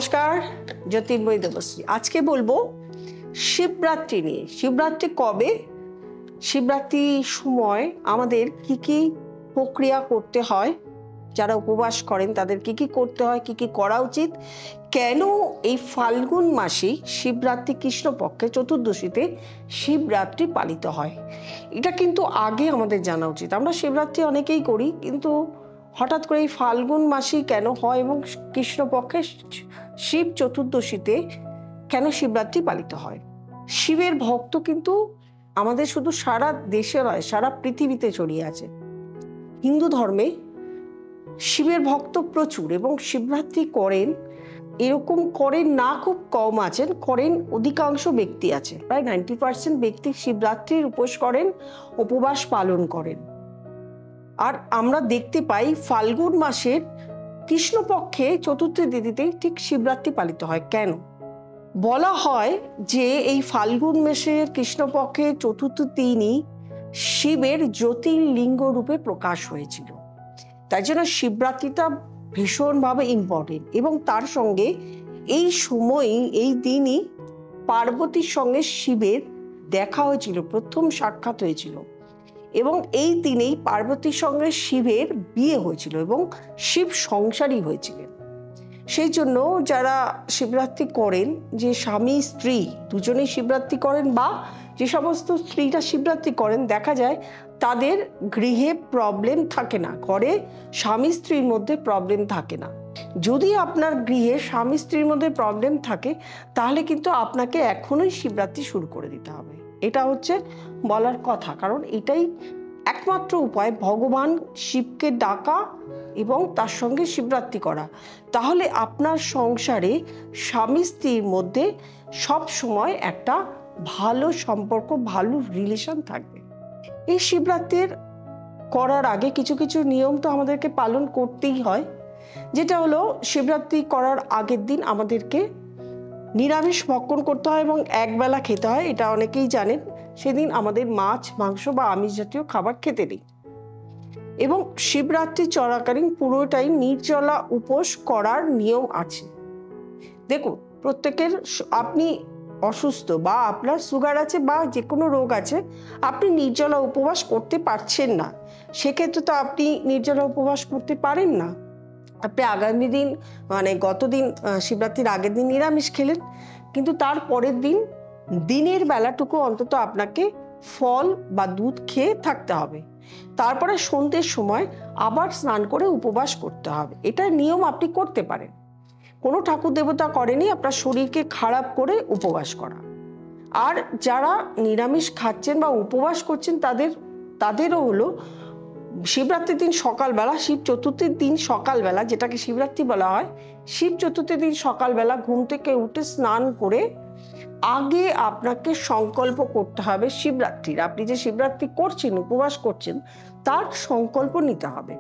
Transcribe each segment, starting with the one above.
নমস্কার, জ্যোতির্ময়ী দেবশ্রী। আজকে বলবো শিবরাত্রি নিয়ে। শিবরাত্রি কবে, শিবরাত্রির সময় আমাদের কি কি প্রক্রিয়া করতে হয়, যারা উপবাস করেন তাদের কি কি করতে হয়, কি কি করা উচিত, কেন এই ফাল্গুন মাসে শিবরাত্রি কৃষ্ণপক্ষে চতুর্দশীতে শিবরাত্রি পালিত হয়, এটা কিন্তু আগে আমাদের জানা উচিত। আমরা শিবরাত্রি অনেকেই করি, কিন্তু হঠাৎ করে এই ফাল্গুন মাসেই কেন হয় এবং কৃষ্ণপক্ষে শিব চতুর্দশীতে কেন শিবরাত্রি পালিত হয়। শিবের ভক্ত কিন্তু আমাদের শুধু সারা দেশে নয়, সারা পৃথিবীতে ছড়িয়ে আছে। হিন্দু ধর্মে শিবের ভক্ত প্রচুর এবং শিবরাত্রি করেন, এরকম করেন না খুব কম আছেন, করেন অধিকাংশ ব্যক্তি আছে। প্রায় 90% ব্যক্তি শিবরাত্রির উপোস করেন, উপবাস পালন করেন। আর আমরা দেখতে পাই ফাল্গুন মাসের কৃষ্ণপক্ষে চতুর্থ তিথিতেই ঠিক শিবরাত্রি পালিত হয়। কেন বলা হয় যে এই ফাল্গুন মাসের কৃষ্ণপক্ষে চতুর্থ দিনই শিবের জ্যোতির্লিঙ্গ রূপে প্রকাশ হয়েছিল, তাই জন্য শিবরাত্রিটা ভীষণভাবে ইম্পর্টেন্ট। এবং তার সঙ্গে এই সময়ই, এই দিনই পার্বতীর সঙ্গে শিবের দেখা হয়েছিল, প্রথম সাক্ষাৎ হয়েছিল। এবং এই দিনেই পার্বতীর সঙ্গে শিবের বিয়ে হয়েছিল এবং শিব সংসারী হয়েছিলেন। সেই জন্য যারা শিবরাত্রি করেন, যে স্বামী স্ত্রী দুজনেই শিবরাত্রি করেন, বা যে সমস্ত স্ত্রীরা শিবরাত্রি করেন, দেখা যায় তাদের গৃহে প্রবলেম থাকে না, ঘরে স্বামী স্ত্রীর মধ্যে প্রবলেম থাকে না। যদি আপনার গৃহে স্বামী স্ত্রীর মধ্যে প্রবলেম থাকে, তাহলে কিন্তু আপনাকে এখনই শিবরাত্রি শুরু করে দিতে হবে। এটা হচ্ছে বলার কথা, কারণ এটাই একমাত্র উপায় ভগবান শিবকে ডাকা এবং তার সঙ্গে শিবরাত্রি করা। তাহলে আপনার সংসারে স্বামী স্ত্রীর মধ্যে সব সময় একটা ভালো সম্পর্ক, ভালো রিলেশন থাকবে। এই শিবরাত্রির করার আগে কিছু কিছু নিয়ম তো আমাদেরকে পালন করতেই হয়। যেটা হলো, শিবরাত্রি করার আগের দিন আমাদেরকে নিরামিষ ভক্ষণ করতে হয় এবং একবেলা খেতে হয়, এটা অনেকেই জানেন। সেদিন আমাদের মাছ, মাংস বা আমিষ জাতীয় খাবার খেতে নেই। এবং শিবরাত্রি চলাকালীন পুরোটাই নির্জলা উপোস করার নিয়ম আছে। দেখুন, প্রত্যেকের, আপনি অসুস্থ বা আপনার সুগার আছে বা যে কোনো রোগ আছে, আপনি নির্জলা উপবাস করতে পারছেন না, সেক্ষেত্রে তো আপনি নির্জলা উপবাস করতে পারেন না। আপনি আগামী দিন, মানে গতদিন শিবরাত্রির আগের দিন নিরামিষ খেলেন, কিন্তু তার পরের দিন দিনের বেলাটুকু অন্তত আপনাকে ফল বা দুধ খেয়ে থাকতে হবে। তারপরে সন্ধ্যের সময় আবার স্নান করে উপবাস করতে হবে। এটা নিয়ম আপনি করতে পারেন। কোনো ঠাকুর দেবতা করেনি আপনার শরীরকে খারাপ করে উপবাস করা। আর যারা নিরামিষ খাচ্ছেন বা উপবাস করছেন, তাদেরও হলো শিবরাত্রির দিন সকালবেলা, শিব চতুর্থীর দিন সকালবেলা, যেটাকে শিবরাত্রি বলা হয়, শিব চতুর্থীর দিন সকালবেলা ঘুম থেকে উঠে স্নান করে আগে আপনাকে সংকল্প করতে হবে শিবরাত্রির। আপনি যে শিবরাত্রি করছেন, উপবাস করছেন, তার সংকল্প নিতে হবে।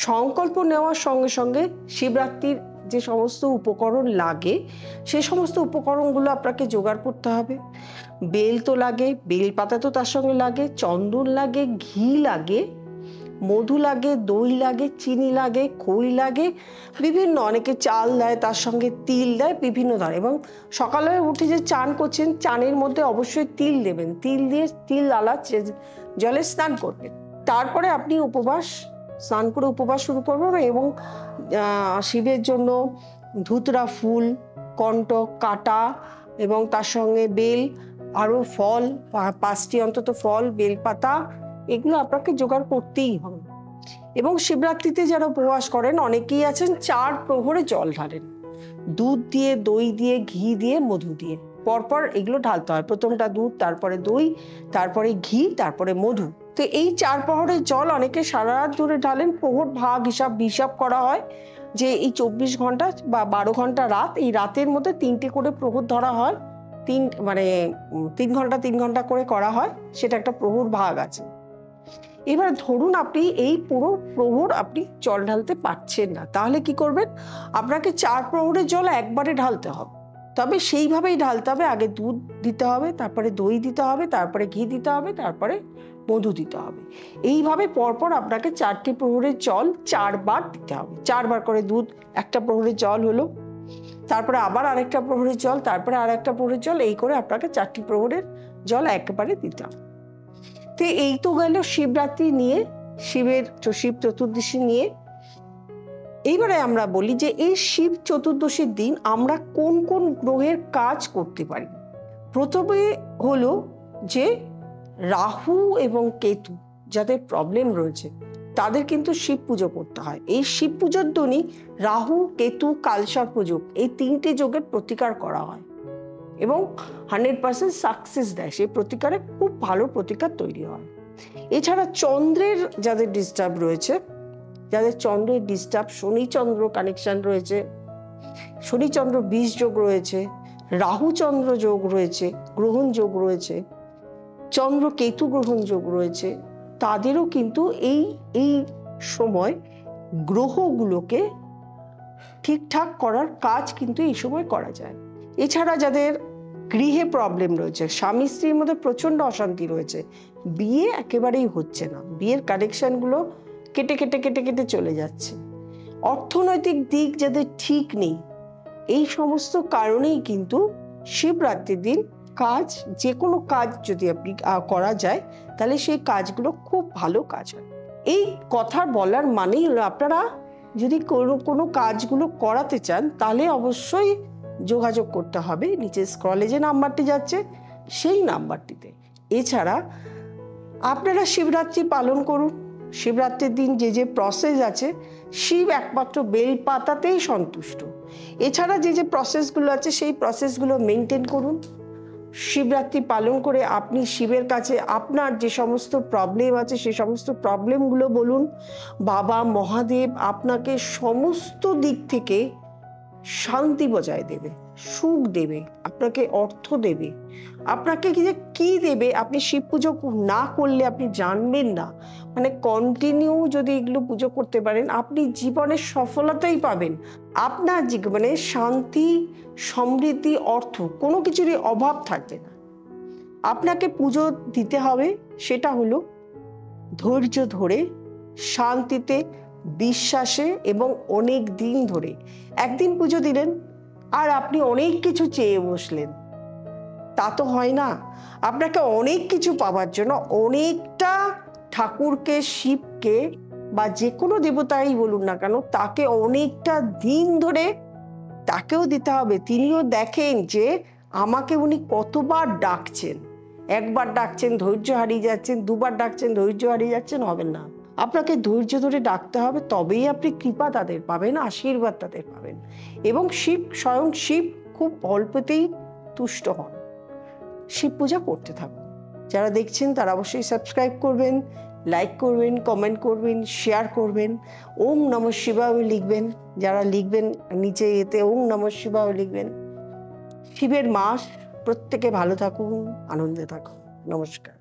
সংকল্প নেওয়ার সঙ্গে সঙ্গে শিবরাত্রির যে সমস্ত উপকরণ লাগে, সে সমস্ত উপকরণগুলো আপনাকে জোগাড় করতে হবে। বেল তো লাগে, বেল পাতা তো তার সঙ্গে লাগে, চন্দন লাগে, ঘি লাগে, মধু লাগে, দই লাগে, চিনি লাগে, খই লাগে, বিভিন্ন, অনেকে চাল দেয়, তার সঙ্গে তিল দেয়, বিভিন্ন ধরনের। এবং সকালে উঠে যে চান করছেন, চানের মধ্যে অবশ্যই তিল দেবেন, তিল দিয়ে তিল আলা জলে স্নান করবেন। তারপরে আপনি স্নান করে উপবাস শুরু করবেন। এবং শিবের জন্য ধুতরা ফুল, কণ্টক, কাটা এবং তার সঙ্গে বেল, আরও ফল, 5টি অন্তত ফল, বেলপাতা, এগুলো আপনাকে জোগাড় করতেই হবে। এবং শিবরাত্রিতে যারা উপবাস করেন, অনেকেই আছেন 4 প্রহরে জল ঢালেন, দুধ দিয়ে, দই দিয়ে, ঘি দিয়ে, মধু দিয়ে, পরপর এগুলো ঢালতে হয়। প্রথমটা দুধ, তারপরে দই, তারপরে ঘি, তারপরে মধু। তো এই 4 প্রহরের জল অনেকে সারা রাত ধরে ঢালেন। প্রহর ভাগ হিসাব করা হয় যে এই 24 ঘন্টা বা 12 ঘন্টা রাত, এই রাতের মধ্যে 3টে করে প্রহর ধরা হয়। 3 ঘন্টা 3 ঘন্টা করে করা হয়, সেটা একটা প্রহর ভাগ আছে। এবার ধরুন আপনি এই পুরো প্রহর আপনি জল ঢালতে পারছেন না, তাহলে কি করবেন? আপনাকে 4 প্রহরের জল একবারে ঢালতে হবে, তবে সেইভাবেই ঢালতে হবে। আগে দুধ দিতে হবে, তারপরে দই দিতে হবে, তারপরে ঘি দিতে হবে, তারপরে মধু দিতে হবে। এইভাবে পরপর আপনাকে 4টি প্রহরের জল 4 বার দিতে হবে। 4 বার করে দুধ, একটা প্রহরের জল হলো, তারপরে আবার আরেকটা প্রহরের জল, তারপরে আর একটা প্রহরের জল, এই করে আপনাকে 4টি প্রহরের জল একেবারে দিতে হবে। তো এই তো গেল শিবরাত্রি নিয়ে, শিব চতুর্দশী নিয়ে। এইবারে আমরা বলি যে এই শিব চতুর্দশীর দিন আমরা কোন কোন গ্রহের কাজ করতে পারি। প্রথমে হলো যে রাহু এবং কেতু যাদের প্রবলেম রয়েছে তাদের কিন্তু শিব পুজো করতে হয়। এই শিব পুজোর দিনই রাহু, কেতু, কালসর্প যোগ, এই 3টে যোগের প্রতিকার করা হয় এবং 100% সাকসেস দেয়। সেই প্রতিকারে খুব ভালো প্রতিকার তৈরি হয়। এছাড়া চন্দ্রের যাদের ডিস্টার্ব রয়েছে, যাদের চন্দ্রের ডিস্টার্ব, শনি চন্দ্র কানেকশন রয়েছে, শনি চন্দ্র 20 যোগ রয়েছে, রাহু চন্দ্র যোগ রয়েছে, গ্রহণ যোগ রয়েছে, চন্দ্র কেতু গ্রহণ যোগ রয়েছে, তাদেরও কিন্তু এই সময় গ্রহগুলোকে ঠিকঠাক করার কাজ কিন্তু এই সময় করা যায়। এছাড়া যাদের গৃহে প্রবলেম রয়েছে, স্বামী স্ত্রীর মধ্যে প্রচন্ড অশান্তি রয়েছে, বিয়ে একেবারেই হচ্ছে না, বিয়ের কানেকশনগুলো কেটে কেটে কেটে কেটে চলে যাচ্ছে, অর্থনৈতিক দিক যাদের ঠিক নেই, এই সমস্ত কারণেই কিন্তু শিবরাত্রির দিন কাজ, যে কোনো কাজ যদি আপনি করা যায় তাহলে সেই কাজগুলো খুব ভালো কাজ হয়। এই কথা বলার মানেই হলো আপনারা যদি কোনো কাজগুলো করাতে চান তাহলে অবশ্যই যোগাযোগ করতে হবে, নিচে স্ক্রলে যে নাম্বারটি যাচ্ছে সেই নাম্বারটিতে। এছাড়া আপনারা শিবরাত্রি পালন করুন। শিবরাত্রির দিন যে যে প্রসেস আছে, শিব একমাত্র বেলপাতাতেই সন্তুষ্ট। এছাড়া যে যে প্রসেসগুলো আছে সেই প্রসেসগুলো মেনটেন করুন। শিবরাত্রি পালন করে আপনি শিবের কাছে আপনার যে সমস্ত প্রবলেম আছে সেই সমস্ত প্রবলেমগুলো বলুন। বাবা মহাদেব আপনাকে সমস্ত দিক থেকে শান্তি বজায় দেবে, সুখ দেবে, আপনাকে অর্থ দেবে, আপনাকে কি দেবে আপনি শিব পুজো না করলে আপনি জানবেন না। মানে কন্টিনিউ যদি এগুলো পুজো করতে পারেন আপনি জীবনের সফলতাই পাবেন। আপনার জীবনে শান্তি, সমৃদ্ধি, অর্থ কোনো কিছুরই অভাব থাকবে না। আপনাকে পুজো দিতে হবে, সেটা হলো ধৈর্য ধরে, শান্তিতে, বিশ্বাসে এবং অনেক দিন ধরে। একদিন পুজো দিলেন আর আপনি অনেক কিছু চেয়ে বসলেন, তা তো হয় না। আপনাকে অনেক কিছু পাওয়ার জন্য অনেকটা ঠাকুরকে, শিবকে বা যে কোনো দেবতাই বলুন না কেন, তাকে অনেকটা দিন ধরে তাকেও দিতে হবে। তিনিও দেখেন যে আমাকে উনি কতবার ডাকছেন। একবার ডাকছেন ধৈর্য হারিয়ে যাচ্ছেন, দুবার ডাকছেন ধৈর্য হারিয়ে যাচ্ছেন, হবেন না। আপনাকে ধৈর্য ধরে ডাকতে হবে, তবেই আপনি কৃপা তাদের পাবেন, আশীর্বাদ তাদের পাবেন। এবং স্বয়ং শিব খুব অল্পতেই তুষ্ট হন। শিব পূজা করতে থাকুন। যারা দেখছেন তারা অবশ্যই সাবস্ক্রাইব করবেন, লাইক করবেন, কমেন্ট করবেন, শেয়ার করবেন, ওম নমঃ শিবায় লিখবেন। যারা লিখবেন নিচে এতে ওম নমঃ শিবায় লিখবেন। শিবের মাস, প্রত্যেকে ভালো থাকুন, আনন্দে থাকুন। নমস্কার।